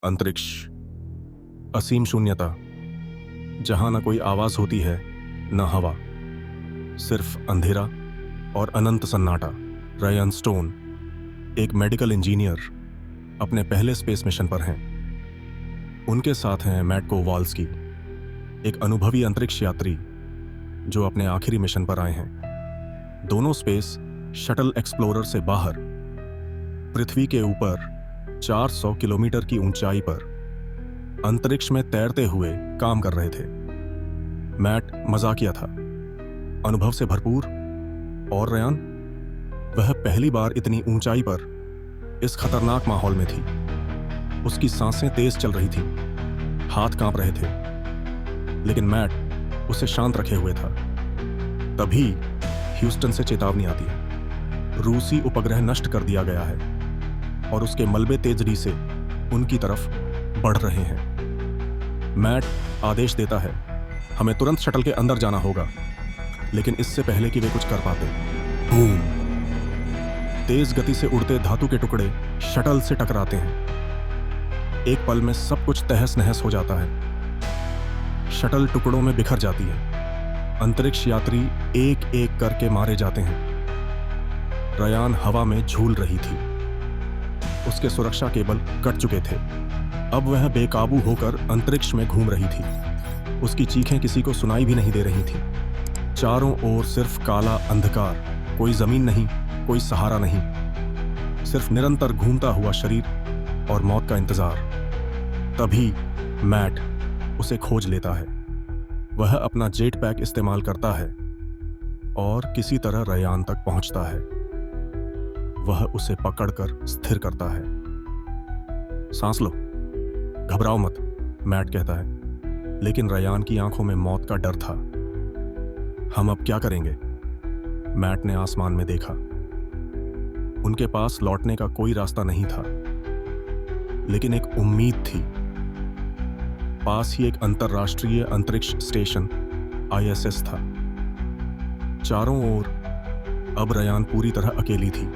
अंतरिक्ष, असीम शून्यता, जहां न कोई आवाज होती है न हवा, सिर्फ अंधेरा और अनंत सन्नाटा। रायन स्टोन, एक मेडिकल इंजीनियर, अपने पहले स्पेस मिशन पर हैं। उनके साथ हैं मैट कोवाल्स्की, एक अनुभवी अंतरिक्ष यात्री जो अपने आखिरी मिशन पर आए हैं। दोनों स्पेस शटल एक्सप्लोरर से बाहर पृथ्वी के ऊपर 400 किलोमीटर की ऊंचाई पर अंतरिक्ष में तैरते हुए काम कर रहे थे। मैट मजाकिया था, अनुभव से भरपूर, और रयान, वह पहली बार इतनी ऊंचाई पर इस खतरनाक माहौल में थी। उसकी सांसें तेज चल रही थीं, हाथ कांप रहे थे, लेकिन मैट उसे शांत रखे हुए था। तभी ह्यूस्टन से चेतावनी आती है। रूसी उपग्रह नष्ट कर दिया गया है और उसके मलबे तेजड़ी से उनकी तरफ बढ़ रहे हैं। मैट आदेश देता है, हमें तुरंत शटल के अंदर जाना होगा, लेकिन इससे पहले कि वे कुछ कर पाते, बूम! तेज गति से उड़ते धातु के टुकड़े शटल से टकराते हैं। एक पल में सब कुछ तहस नहस हो जाता है। शटल टुकड़ों में बिखर जाती है। अंतरिक्ष यात्री एक एक करके मारे जाते हैं। रयान हवा में झूल रही थी। उसके सुरक्षा केबल कट चुके थे। अब वह बेकाबू होकर अंतरिक्ष में घूम रही थी। उसकी चीखें किसी को सुनाई भी नहीं दे रही थीं। चारों ओर सिर्फ काला अंधकार, कोई जमीन नहीं, कोई सहारा नहीं, सिर्फ निरंतर घूमता हुआ शरीर और मौत का इंतजार। तभी मैट उसे खोज लेता है। वह अपना जेट पैक इस्तेमाल करता है और किसी तरह रयान तक पहुंचता है। वह उसे पकड़कर स्थिर करता है। सांस लो, घबराओ मत, मैट कहता है, लेकिन रयान की आंखों में मौत का डर था। हम अब क्या करेंगे? मैट ने आसमान में देखा। उनके पास लौटने का कोई रास्ता नहीं था, लेकिन एक उम्मीद थी। पास ही एक अंतरराष्ट्रीय अंतरिक्ष स्टेशन ISS था। चारों ओर अब रयान पूरी तरह अकेली थी।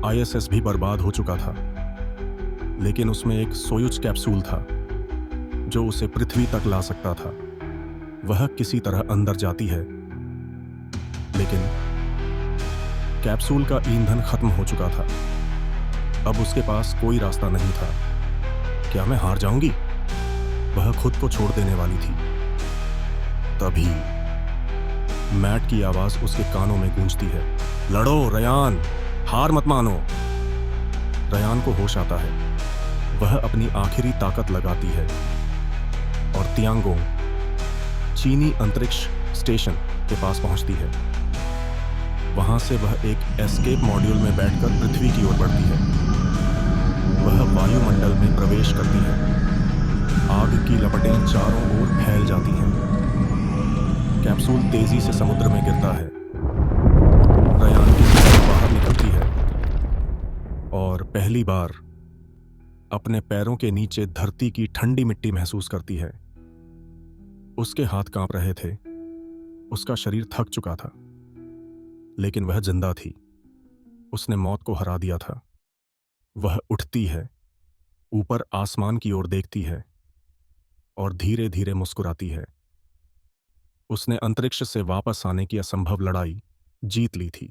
ISS भी बर्बाद हो चुका था, लेकिन उसमें एक सोयुज कैप्सूल था जो उसे पृथ्वी तक ला सकता था। वह किसी तरह अंदर जाती है, लेकिन कैप्सूल का ईंधन खत्म हो चुका था। अब उसके पास कोई रास्ता नहीं था। क्या मैं हार जाऊंगी? वह खुद को छोड़ देने वाली थी। तभी मैट की आवाज उसके कानों में गूंजती है, लड़ो रयान, हार मत मानो। रयान को होश आता है। वह अपनी आखिरी ताकत लगाती है और तियांगोंग, चीनी अंतरिक्ष स्टेशन के पास पहुंचती है। वहां से वह एक एस्केप मॉड्यूल में बैठकर पृथ्वी की ओर बढ़ती है। वह वायुमंडल में प्रवेश करती है। आग की लपटें चारों ओर फैल जाती हैं। कैप्सूल तेजी से समुद्र में गिरता है। रयान की सांसें बाहर निकलती है और पहली बार अपने पैरों के नीचे धरती की ठंडी मिट्टी महसूस करती है। उसके हाथ कांप रहे थे। उसका शरीर थक चुका था, लेकिन वह जिंदा थी। उसने मौत को हरा दिया था। वह उठती है, ऊपर आसमान की ओर देखती है और धीरे धीरे मुस्कुराती है। उसने अंतरिक्ष से वापस आने की असंभव लड़ाई जीत ली थी।